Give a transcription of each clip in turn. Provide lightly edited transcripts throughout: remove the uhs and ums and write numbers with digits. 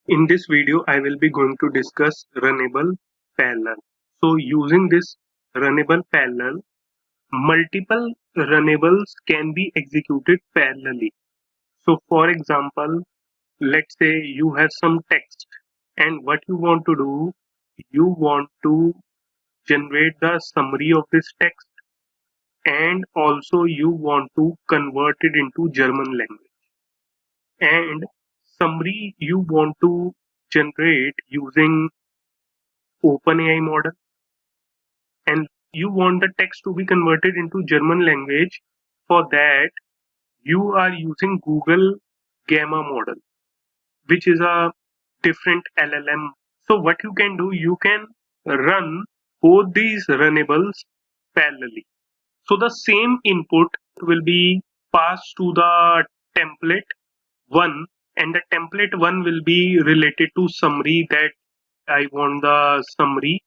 In this video, I will be going to discuss runnable parallel. So using this runnable parallel, multiple runnables can be executed parallelly. So for example, let's say you have some text and what you want to do, you want to generate the summary of this text and also you want to convert it into German language. And summary you want to generate using OpenAI model, and you want the text to be converted into German language. For that, you are using Google Gamma model, which is a different LLM. So what you can do, you can run both these runnables parallelly. So the same input will be passed to the template one, and the template one will be related to summary, that I want the summary.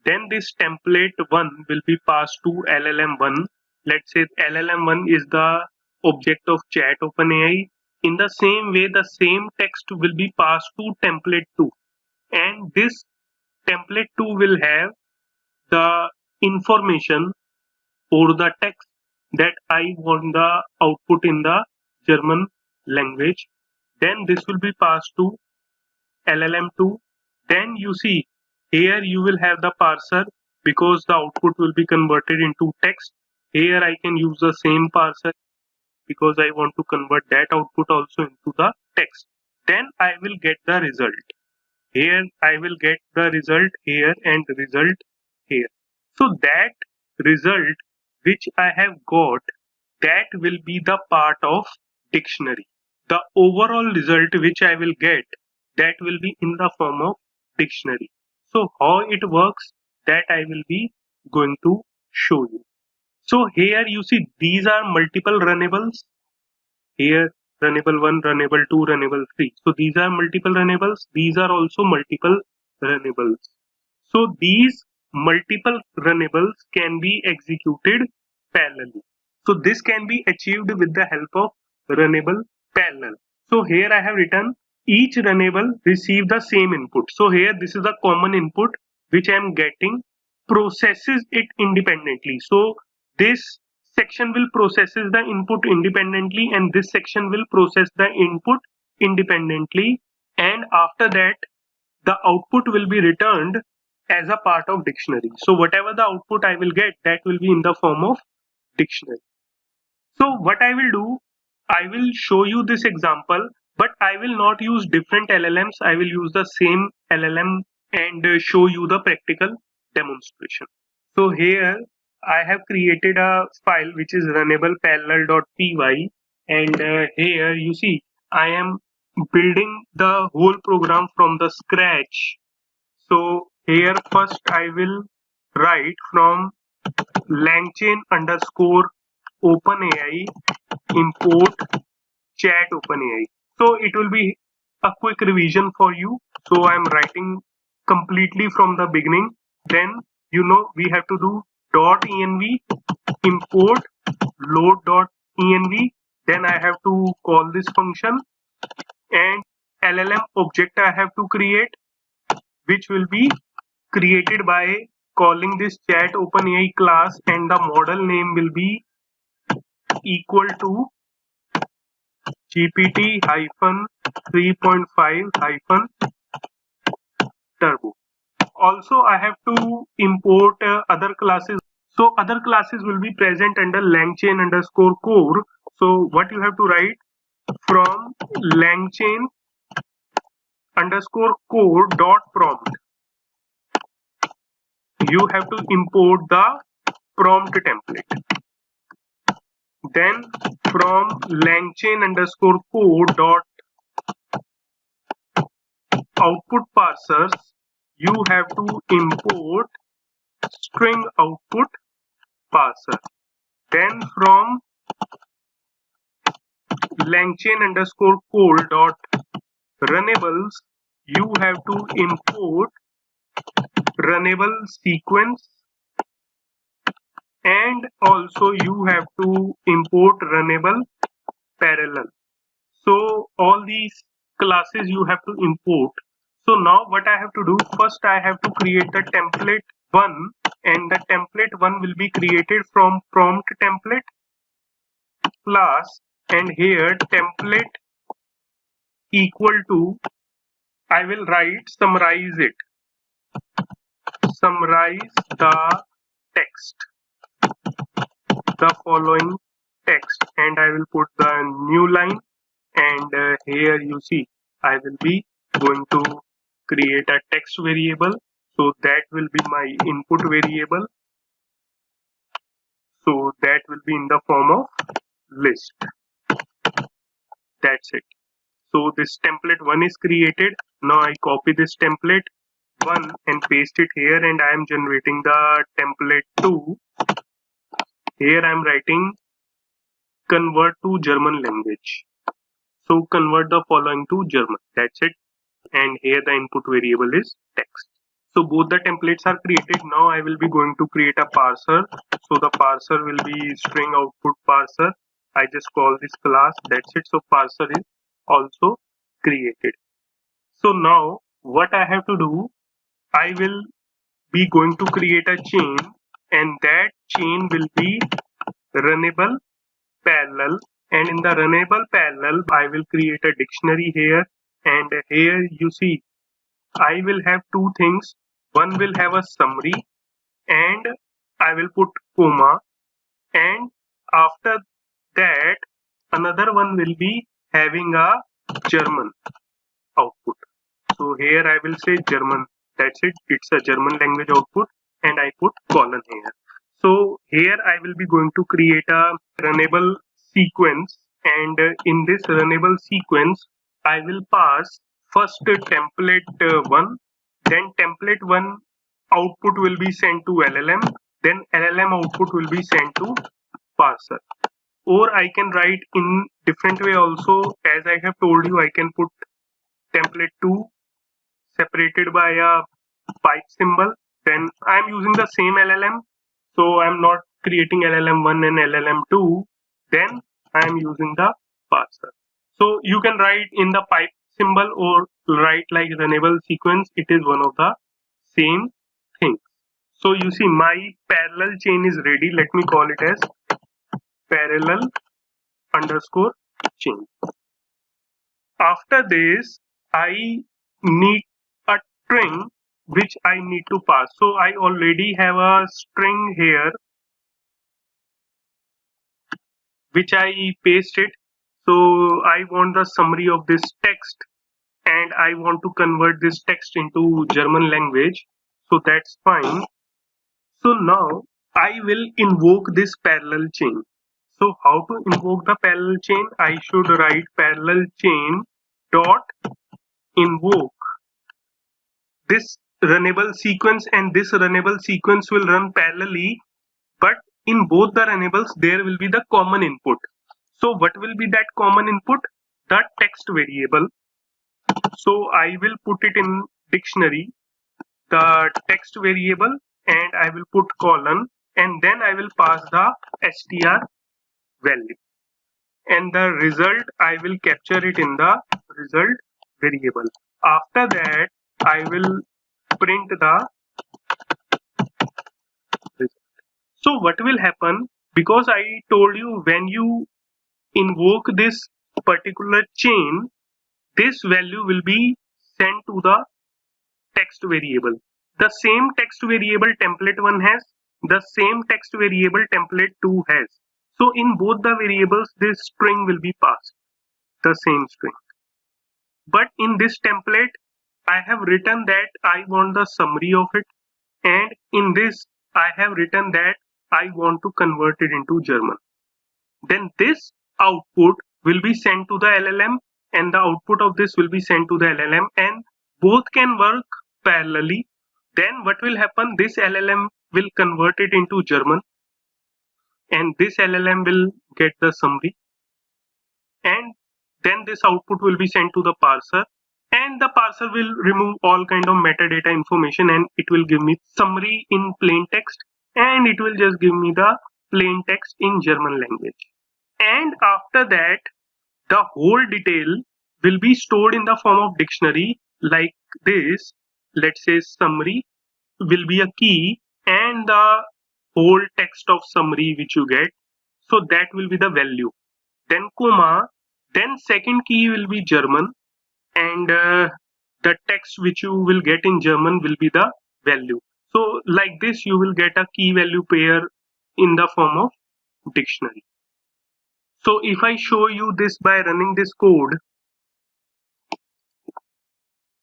Then this template one will be passed to LLM1. Let's say LLM1 is the object of chat OpenAI. In the same way, the same text will be passed to template 2. And this template 2 will have the information or the text that I want the output in the German language. Then this will be passed to LLM2. Then you see here you will have the parser because the output will be converted into text. Here I can use the same parser because I want to convert that output also into the text. Then I will get the result. Here I will get the result here and result here. So that result which I have got, that will be the part of dictionary. The overall result which I will get, that will be in the form of dictionary. So how it works, that I will be going to show you. So here you see these are multiple runnables. Here runnable 1, runnable 2, runnable 3. So these are multiple runnables. These are also multiple runnables. So these multiple runnables can be executed parallelly. So this can be achieved with the help of runnable parallel. So here I have written each runnable receive the same input. So here this is the common input which I am getting, processes it independently. So this section will processes the input independently and this section will process the input independently, and after that the output will be returned as a part of dictionary. So whatever the output I will get, that will be in the form of dictionary. So what I will do, I will show you this example, but I will not use different LLMs. I will use the same LLM and show you the practical demonstration. So here I have created a file which is runnableparallel.py, and here you see I am building the whole program from the scratch. So here first I will write from LangChain underscore OpenAI import chat OpenAI. So it will be a quick revision for you. So I'm writing completely from the beginning. Then we have to do .env import load.env. Then I have to call this function, and LLM object I have to create, which will be created by calling this chat OpenAI class, and the model name will be equal to GPT 3.5 turbo. Also I have to import other classes. So other classes will be present under LangChain underscore core. So what you have to write, from LangChain underscore core dot prompt, you have to import the prompt template. Then from LangChain underscore core dot output parsers, you have to import string output parser. Then from LangChain underscore core dot runnables, you have to import runnable sequence, and also you have to import runnable parallel. So all these classes you have to import. So now what I have to do, first I have to create the template 1, and the template 1 will be created from prompt template class, and here template equal to, I will write summarize the text, the following text, and I will put the new line, and here you see I will be going to create a text variable, so that will be my input variable, so that will be in the form of list. That's it. So this template 1 is created. Now I copy this template 1 and paste it here, and I am generating the template 2. Here I am writing convert to German language. So convert the following to German. That's it. And here the input variable is text. So both the templates are created. Now I will be going to create a parser. So the parser will be string output parser. I just call this class. That's it. So parser is also created. So now what I have to do, I will be going to create a chain, and that chain will be runnable parallel, and in the runnable parallel I will create a dictionary here, and here you see I will have two things. One will have a summary, and I will put comma, and after that another one will be having a German output. So here I will say German. That's it. It's a German language output, and I put colon here. So here I will be going to create a runnable sequence, and in this runnable sequence I will pass first template 1, then template 1 output will be sent to LLM, then LLM output will be sent to parser. Or I can write in different way also. As I have told you, I can put template 2 separated by a pipe symbol. Then I am using the same LLM, so I am not creating LLM1 and LLM2. Then I am using the parser. So you can write in the pipe symbol or write like runnable sequence. It is one of the same things. So you see my parallel chain is ready. Let me call it as parallel underscore chain. After this, I need a string which I need to pass. So I already have a string here which I pasted. So I want the summary of this text, and I want to convert this text into German language. So that's fine. So now I will invoke this parallel chain. So how to invoke the parallel chain? I should write parallel chain dot invoke this runnable sequence, and this runnable sequence will run parallelly, but in both the runnables there will be the common input. So what will be that common input? The text variable. So I will put it in dictionary, the text variable, and I will put colon, and then I will pass the str value, and the result I will capture it in the result variable. After that I will print the result. So what will happen, because I told you when you invoke this particular chain, this value will be sent to the text variable. The same text variable template 1 has, the same text variable template 2 has. So in both the variables this string will be passed, the same string. But in this template I have written that I want the summary of it, and in this I have written that I want to convert it into German. Then this output will be sent to the LLM, and the output of this will be sent to the LLM, and both can work parallelly. Then what will happen? This LLM will convert it into German, and this LLM will get the summary, and then this output will be sent to the parser, and the parser will remove all kind of metadata information, and it will give me summary in plain text, and it will just give me the plain text in German language. And after that the whole detail will be stored in the form of dictionary like this. Let's say summary will be a key and the whole text of summary which you get, so that will be the value. Then comma, then second key will be German, and the text which you will get in German will be the value. So like this you will get a key value pair in the form of dictionary. So if I show you this by running this code,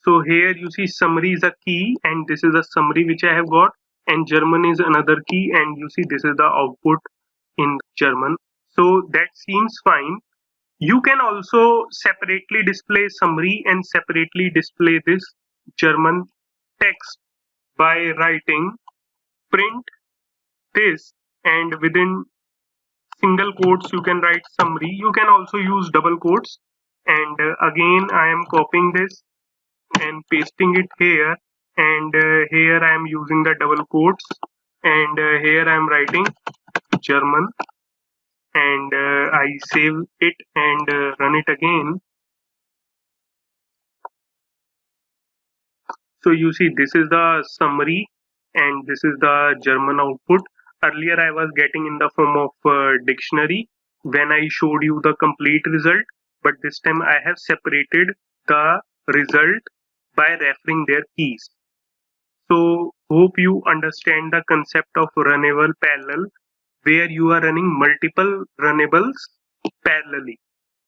so here you see summary is a key and this is a summary which I have got, and German is another key, and you see this is the output in German. So that seems fine. You can also separately display summary and separately display this German text by writing print this, and within single quotes you can write summary. You can also use double quotes, and again I am copying this and pasting it here, and here I am using the double quotes, and here I am writing German, and I save it and run it again. So you see this is the summary and this is the German output. Earlier I was getting in the form of dictionary when I showed you the complete result, but this time I have separated the result by referring their keys. So hope you understand the concept of runnable parallel, where you are running multiple runnables parallelly.